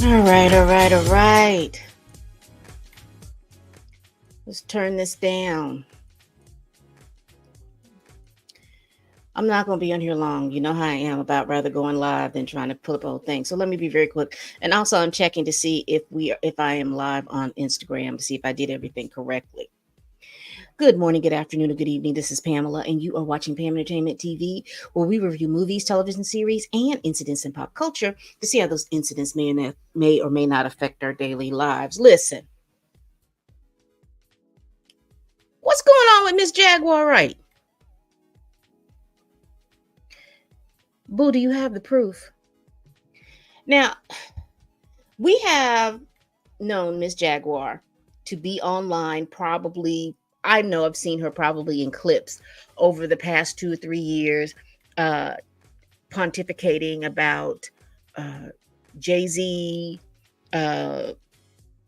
All right, all right, all right. Let's turn this down. I'm not going to be on here long. You know how I am about rather going live than trying to pull up a whole thing. So let me be very quick. And also, I'm checking to see if I am live on Instagram to see if I did everything correctly. Good morning, good afternoon, or good evening. This is Pamela, and you are watching Pam Entertainment TV, where we review movies, television series, and incidents in pop culture to see how those incidents may or may not affect our daily lives. Listen, what's going on with Miss Jaguar Wright? Boo, do you have the proof? Now, we have known Miss Jaguar to be online probably. I know I've seen her probably in clips over the past 2 or 3 years, uh, pontificating about uh, Jay Z. Uh,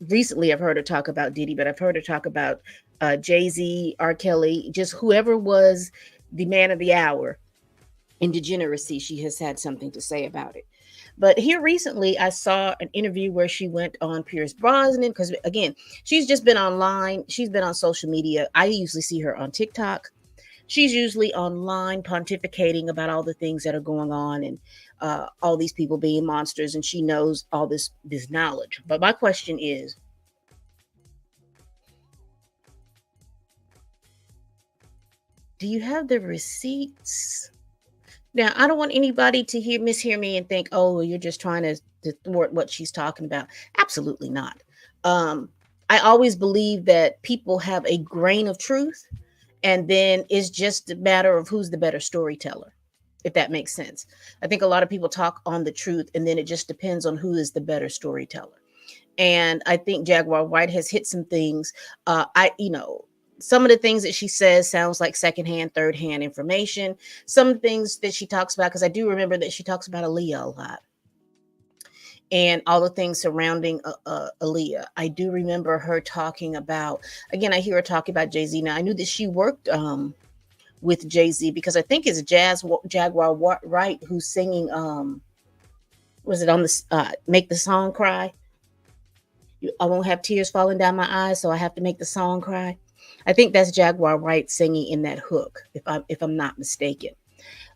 Recently, I've heard her talk about Diddy, but I've heard her talk about Jay Z, R. Kelly, just whoever was the man of the hour in degeneracy. She has had something to say about it. But here recently, I saw an interview where she went on Pierce Brosnan because, again, she's just been online. She's been on social media. I usually see her on TikTok. She's usually online pontificating about all the things that are going on and all these people being monsters. And she knows all this knowledge. But my question is, do you have the receipts? Now, I don't want anybody to mishear me and think, "Oh, you're just trying to thwart what she's talking about." Absolutely not. Um, I always believe that people have a grain of truth, and then it's just a matter of who's the better storyteller, if that makes sense. I think a lot of people talk on the truth, and then it just depends on who is the better storyteller. And I think Jaguar White has hit some things. Some of the things that she says sounds like secondhand, third hand information. Some things that she talks about, because I do remember that she talks about Aaliyah a lot and all the things surrounding Aaliyah. I do remember her talking about, again, I hear her talking about Jay Z. Now, I knew that she worked with Jay Z because I think it's Jaguar Wright who's singing, was it on the Make the Song Cry? I won't have tears falling down my eyes, so I have to make the song cry. I think that's Jaguar Wright singing in that hook, if I'm not mistaken.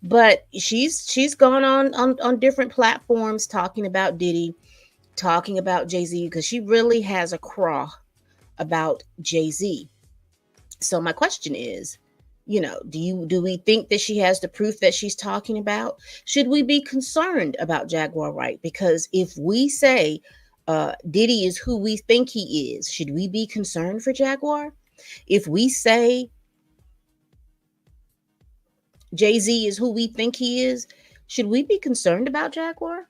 But she's gone on different platforms talking about Diddy, talking about Jay Z, because she really has a craw about Jay Z. So my question is, do we think that she has the proof that she's talking about? Should we be concerned about Jaguar Wright? Because if we say Diddy is who we think he is, should we be concerned for Jaguar? If we say Jay Z is who we think he is, should we be concerned about Jaguar?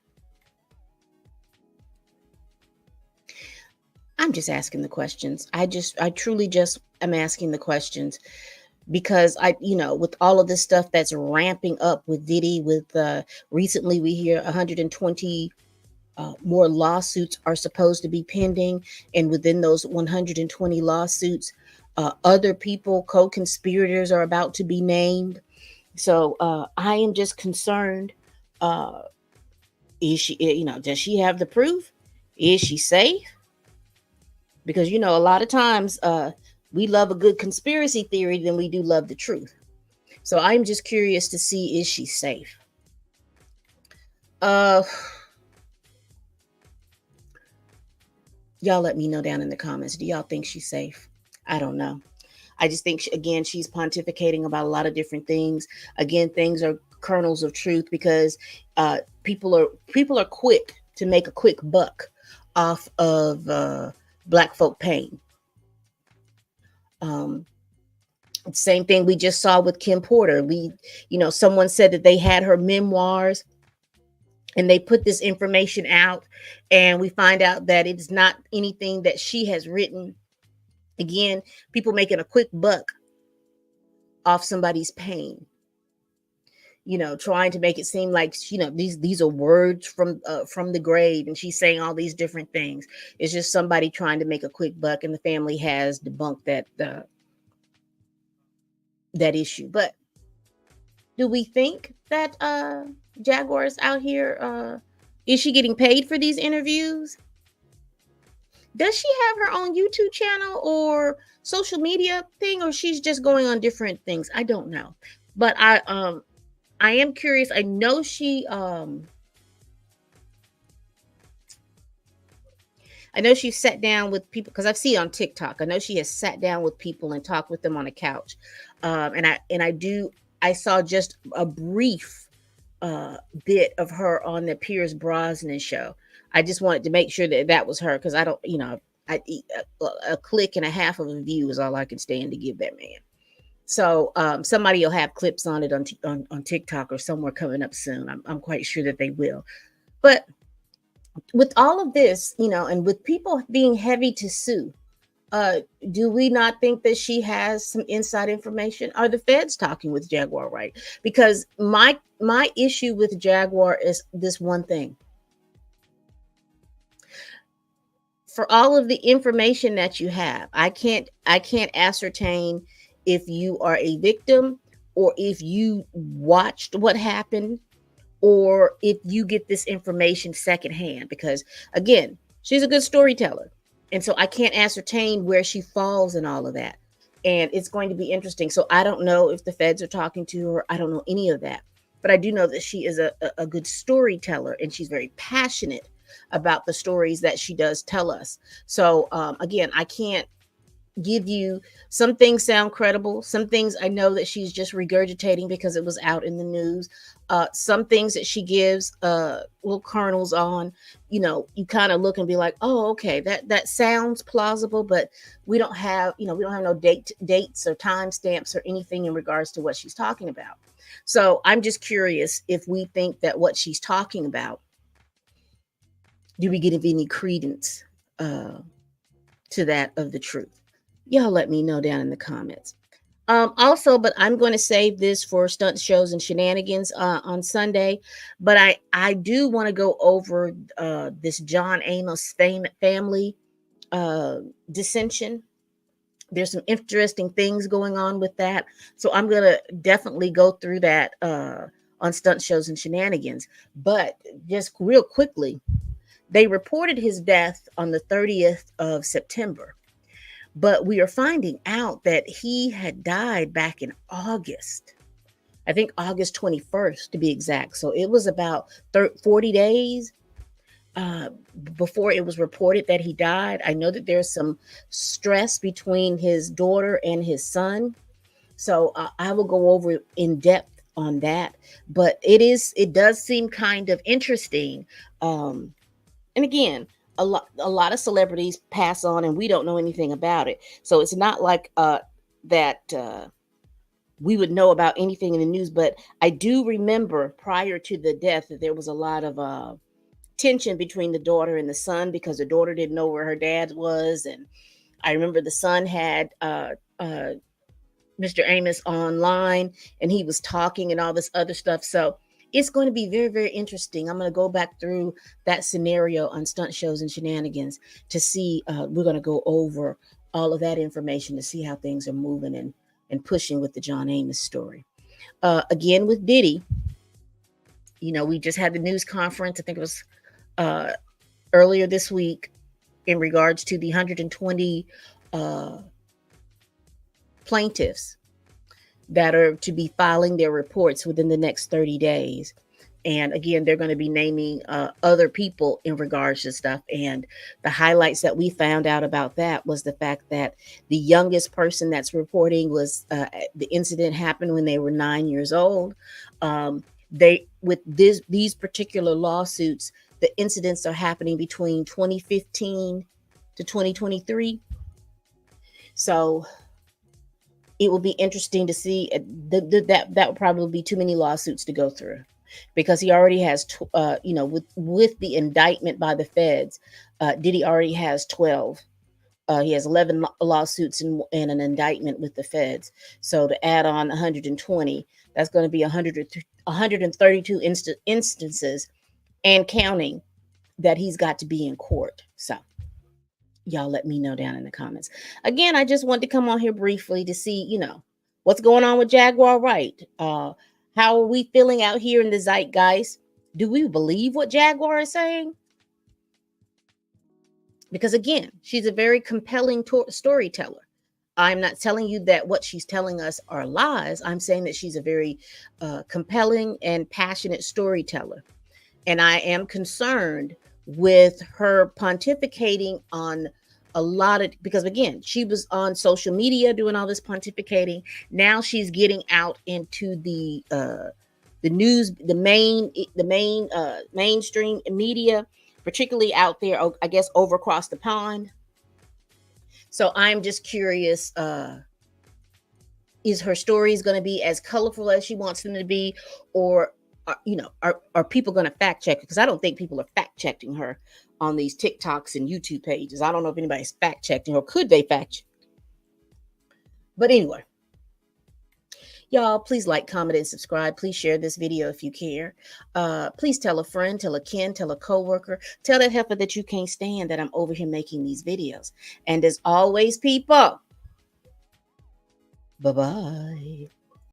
I'm just asking the questions. I truly just am asking the questions because with all of this stuff that's ramping up with Diddy, with recently we hear 120 more lawsuits are supposed to be pending, and within those 120 lawsuits, other people, co-conspirators, are about to be named. So I am just concerned. Uh, is she, does she have the proof? Is she safe? Because a lot of times we love a good conspiracy theory than we do love the truth. So I'm just curious to see, is she safe? Uh, y'all let me know down in the comments. Do y'all think she's safe? I don't know. I just think, again, she's pontificating about a lot of different things. Again, things are kernels of truth because people are quick to make a quick buck off of Black folk pain. Same thing we just saw with Kim Porter. Someone said that they had her memoirs and they put this information out, and we find out that it's not anything that she has written. Again, people making a quick buck off somebody's pain, trying to make it seem like these are words from the grave, and she's saying all these different things. It's just somebody trying to make a quick buck, and the family has debunked that issue. But do we think that Jaguar is out here Is she getting paid for these interviews? Does she have her own YouTube channel or social media thing, or she's just going on different things? I don't know. But I am curious. I know she sat down with people because I've seen on TikTok. I know she has sat down with people and talked with them on a couch. I saw just a brief bit of her on the Pierce Brosnan show. I just wanted to make sure that that was her because I don't, a click and a half of a view is all I can stand to give that man. So somebody will have clips on it on TikTok or somewhere coming up soon. I'm quite sure that they will. But with all of this, and with people being heavy to sue, uh, do we not think that she has some inside information? Are the feds talking with Jaguar, right? Because my issue with Jaguar is this one thing. For all of the information that you have, I can't ascertain if you are a victim or if you watched what happened or if you get this information secondhand, because again, she's a good storyteller. And so I can't ascertain where she falls in all of that. And it's going to be interesting. So I don't know if the feds are talking to her. I don't know any of that. But I do know that she is a good storyteller and she's very passionate about the stories that she does tell us. So again, I can't give you, some things sound credible, some things I know that she's just regurgitating because it was out in the news. Some things that she gives little kernels on, you kind of look and be like, oh, okay, that sounds plausible, but we don't have no dates or timestamps or anything in regards to what she's talking about. So I'm just curious if we think that what she's talking about, do we give any credence to that of the truth? Y'all let me know down in the comments. Also, but I'm going to save this for stunt shows and shenanigans on Sunday. But I do want to go over this John Amos family dissension. There's some interesting things going on with that. So I'm going to definitely go through that on stunt shows and shenanigans. But just real quickly, they reported his death on the 30th of September. But we are finding out that he had died back in August. I think August 21st to be exact. So it was about 40 days before it was reported that he died. I know that there's some stress between his daughter and his son. So I will go over in depth on that. But it does seem kind of interesting. And again, a lot of celebrities pass on and we don't know anything about it. So it's not like that we would know about anything in the news. But I do remember prior to the death that there was a lot of tension between the daughter and the son because the daughter didn't know where her dad was. And I remember the son had Mr. Amos online and he was talking and all this other stuff. So it's going to be very, very interesting. I'm going to go back through that scenario on stunt shows and shenanigans to see. We're going to go over all of that information to see how things are moving and pushing with the John Amos story. Again, with Diddy, we just had the news conference. I think it was earlier this week in regards to the 120 plaintiffs that are to be filing their reports within the next 30 days. And again, they're going to be naming other people in regards to stuff. And the highlights that we found out about that was the fact that the youngest person that's reporting was the incident happened when they were 9 years old. These particular lawsuits, the incidents are happening between 2015 to 2023. So it will be interesting to see that would probably be too many lawsuits to go through because he already has, with the indictment by the feds, Diddy already has 12. He has 11 lawsuits and an indictment with the feds. So to add on 120, that's going to be 132 instances and counting that he's got to be in court. So y'all let me know down in the comments. Again, I just wanted to come on here briefly to see, what's going on with Jaguar Wright. How are we feeling out here in the zeitgeist? Do we believe what Jaguar is saying? Because again, she's a very compelling storyteller. I'm not telling you that what she's telling us are lies. I'm saying that she's a very compelling and passionate storyteller. And I am concerned with her pontificating on a lot of, because again, she was on social media doing all this pontificating. Now she's getting out into the news, the mainstream media, particularly out there, I guess, over across the pond. So I'm just curious, is her stories going to be as colorful as she wants them to be, or are people going to fact check? Because I don't think people are fact checking her on these TikToks and YouTube pages. I don't know if anybody's fact checking her. Could they fact check? But anyway, y'all, please like, comment, and subscribe. Please share this video if you care. Please tell a friend, tell a kin, tell a coworker, tell that heifer that you can't stand that I'm over here making these videos. And as always, people, bye-bye.